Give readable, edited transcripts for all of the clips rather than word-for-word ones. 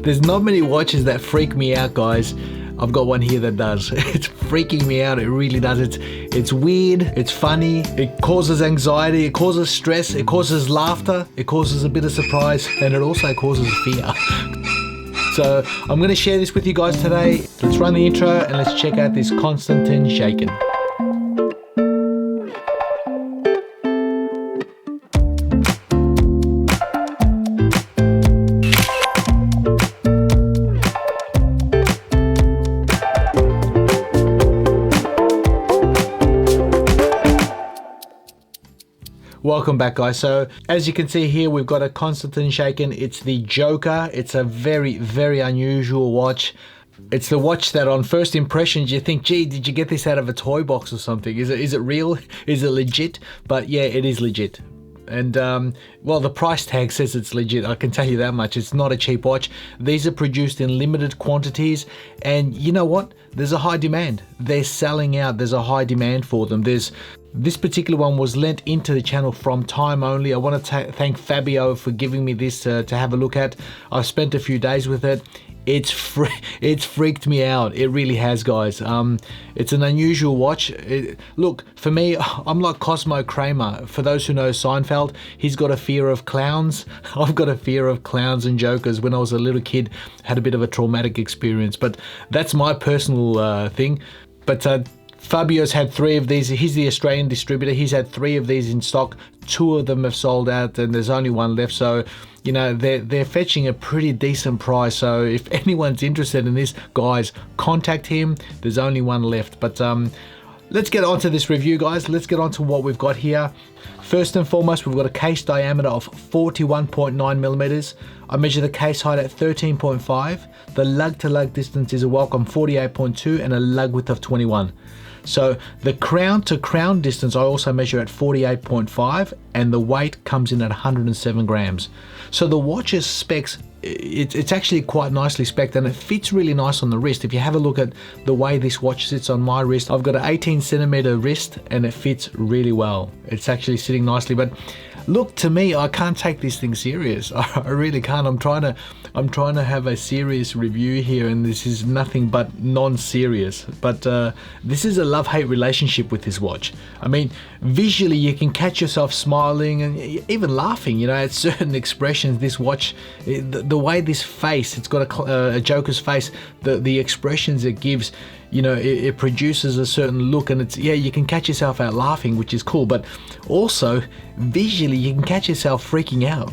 There's not many watches that freak me out, guys. I've got one here that does. It's freaking me out. It really does. It's weird. It's funny. It causes anxiety. It causes stress. It causes laughter. It causes a bit of surprise, and it also causes fear. So I'm going to share this with you guys today. Let's run the intro and let's check out this Konstantin Chaykin. Welcome back, guys. So as you can see here, we've got a Konstantin Chaykin. It's the Joker. It's a very, very unusual watch. It's the watch that on first impressions you think, gee, did you get this out of a toy box or something? Is it real? Is it legit? But yeah, it is legit. And well, the price tag says it's legit. I can tell you that much. It's not a cheap watch. These are produced in limited quantities, and you know what? There's a high demand. They're selling out. There's a high demand for them. This particular one was lent into the channel from Timeonly. I want to thank Fabio for giving me this to have a look at. I've spent a few days with it. It's freaked me out. It really has, guys. It's an unusual watch. Look, for me, I'm like Cosmo Kramer. For those who know Seinfeld, he's got a fear of clowns. I've got a fear of clowns and jokers. When I was a little kid, had a bit of a traumatic experience, but that's my personal thing. But Fabio's had 3 of these. He's the Australian distributor. He's had 3 of these in stock. 2 of them have sold out and there's only 1 left. So, you know, they're fetching a pretty decent price. So if anyone's interested in this, guys, contact him. There's only 1 left. But let's get on to this review, guys. Let's get on to what we've got here. First and foremost, we've got a case diameter of 41.9 millimeters. I measure the case height at 13.5. The lug to lug distance is a welcome 48.2 and a lug width of 21. So the crown to crown distance I also measure at 48.5 and the weight comes in at 107 grams. So the watch's specs, it's actually quite nicely spec'd and it fits really nice on the wrist. If you have a look at the way this watch sits on my wrist, I've got an 18 centimeter wrist and it fits really well. It's actually sitting nicely, but look, to me, I can't take this thing serious. I really can't. I'm trying to have a serious review here, and this is nothing but non-serious. But this is a love-hate relationship with this watch. I mean, visually, you can catch yourself smiling and even laughing, you know, at certain expressions. This watch, the way this face, it's got a Joker's face, the expressions it gives, you know, it produces a certain look, and it's, yeah, you can catch yourself out laughing, which is cool, but also visually you can catch yourself freaking out.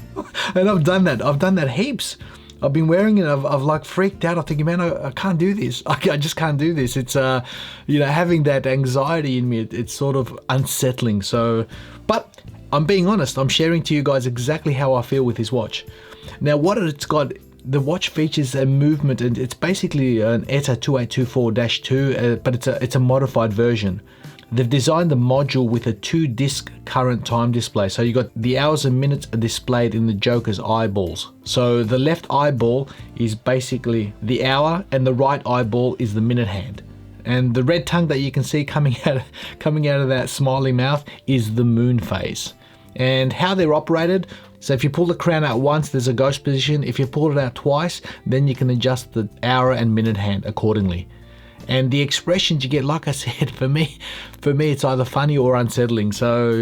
And I've done that heaps. I've been wearing it, I've like freaked out. I'm thinking, man, I can't do this. I just can't do this. It's you know, having that anxiety in me, it's sort of unsettling. So, but I'm being honest, I'm sharing to you guys exactly how I feel with this watch. Now, what it's got, the watch features a movement, and it's basically an ETA 2824-2, but it's a modified version. They've designed the module with a 2-disc current time display. So you got the hours and minutes are displayed in the Joker's eyeballs. So the left eyeball is basically the hour and the right eyeball is the minute hand. And the red tongue that you can see coming out of that smiley mouth is the moon phase. And how they're operated, so if you pull the crown out once, there's a ghost position. If you pull it out twice, then you can adjust the hour and minute hand accordingly. And the expressions you get, like I said, for me, it's either funny or unsettling. So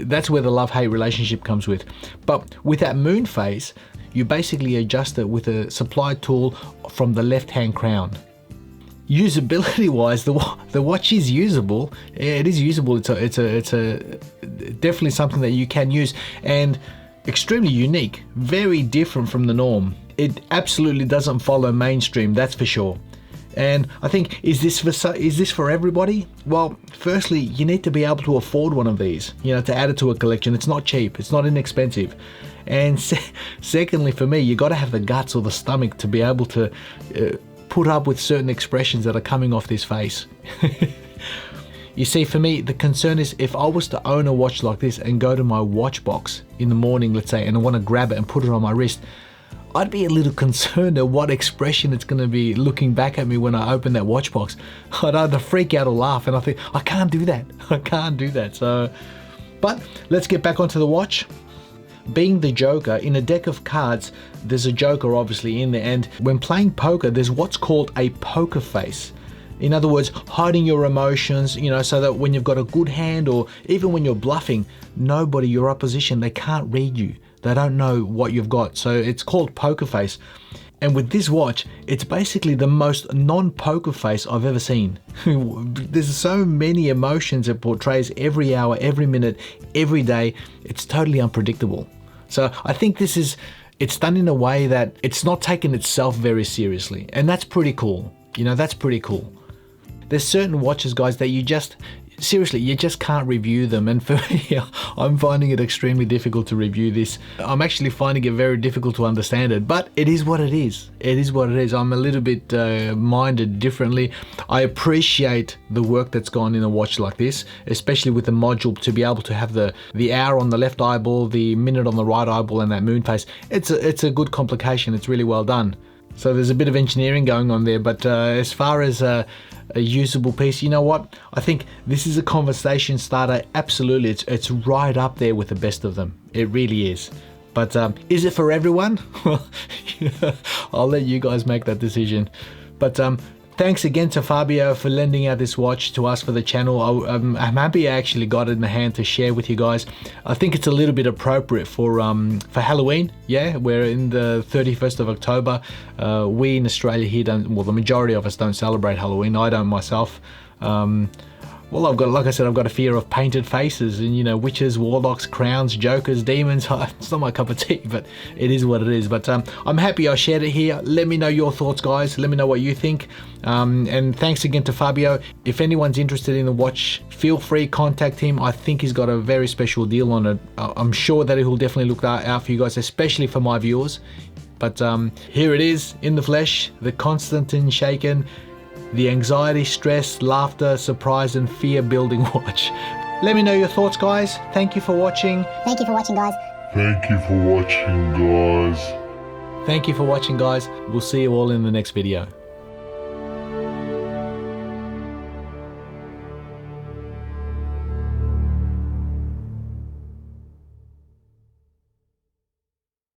that's where the love-hate relationship comes with. But with that moon phase, you basically adjust it with a supplied tool from the left-hand crown. Usability-wise, the watch is usable. It is usable. It's definitely something that you can use, and extremely unique, very different from the norm. It absolutely doesn't follow mainstream, that's for sure. And I think, is this for everybody? Well, firstly, you need to be able to afford one of these, you know, to add it to a collection. It's not cheap, it's not inexpensive. And secondly, for me, you got to have the guts or the stomach to be able to put up with certain expressions that are coming off this face. You see, for me, the concern is if I was to own a watch like this and go to my watch box in the morning, let's say, and I want to grab it and put it on my wrist, I'd be a little concerned at what expression it's going to be looking back at me when I open that watch box. I'd either freak out or laugh, and I think, I can't do that. I can't do that. So, but let's get back onto the watch. being the joker, in a deck of cards, there's a joker obviously in there, and when playing poker, there's what's called a poker face. In other words, hiding your emotions, you know, so that when you've got a good hand, or even when you're bluffing, nobody, your opposition, they can't read you. They don't know what you've got. So it's called poker face. And with this watch, it's basically the most non-poker face I've ever seen. There's so many emotions it portrays every hour, every minute, every day. It's totally unpredictable. So I think it's done in a way that it's not taking itself very seriously. And that's pretty cool. You know, that's pretty cool. There's certain watches, guys, that you just can't review them. And for me, I'm finding it extremely difficult to review this. I'm actually finding it very difficult to understand it, but it is what it is. It is what it is. I'm a little bit minded differently. I appreciate the work that's gone in a watch like this, especially with the module, to be able to have the hour on the left eyeball, the minute on the right eyeball, and that moon face. It's a good complication. It's really well done. So there's a bit of engineering going on there, but as far as a usable piece, you know what? I think this is a conversation starter. Absolutely, it's right up there with the best of them. It really is. But is it for everyone? Well, I'll let you guys make that decision. But thanks again to Fabio for lending out this watch to us for the channel. I'm happy I actually got it in the hand to share with you guys. I think it's a little bit appropriate for Halloween. Yeah, we're in the 31st of October. We in Australia here well, the majority of us don't celebrate Halloween. I don't myself. Well, like I said, I've got a fear of painted faces and, you know, witches, warlocks, crowns, jokers, demons. It's not my cup of tea, but it is what it is. But I'm happy I shared it here. Let me know your thoughts, guys. Let me know what you think. And thanks again to Fabio. If anyone's interested in the watch, feel free, contact him. I think he's got a very special deal on it. I'm sure that he'll definitely look out for you guys, especially for my viewers. But here it is, in the flesh, the Konstantin Chaykin, the anxiety, stress, laughter, surprise, and fear building watch. Let me know your thoughts, guys. Thank you for watching. Thank you for watching, guys. Thank you for watching, guys. Thank you for watching, guys. We'll see you all in the next video.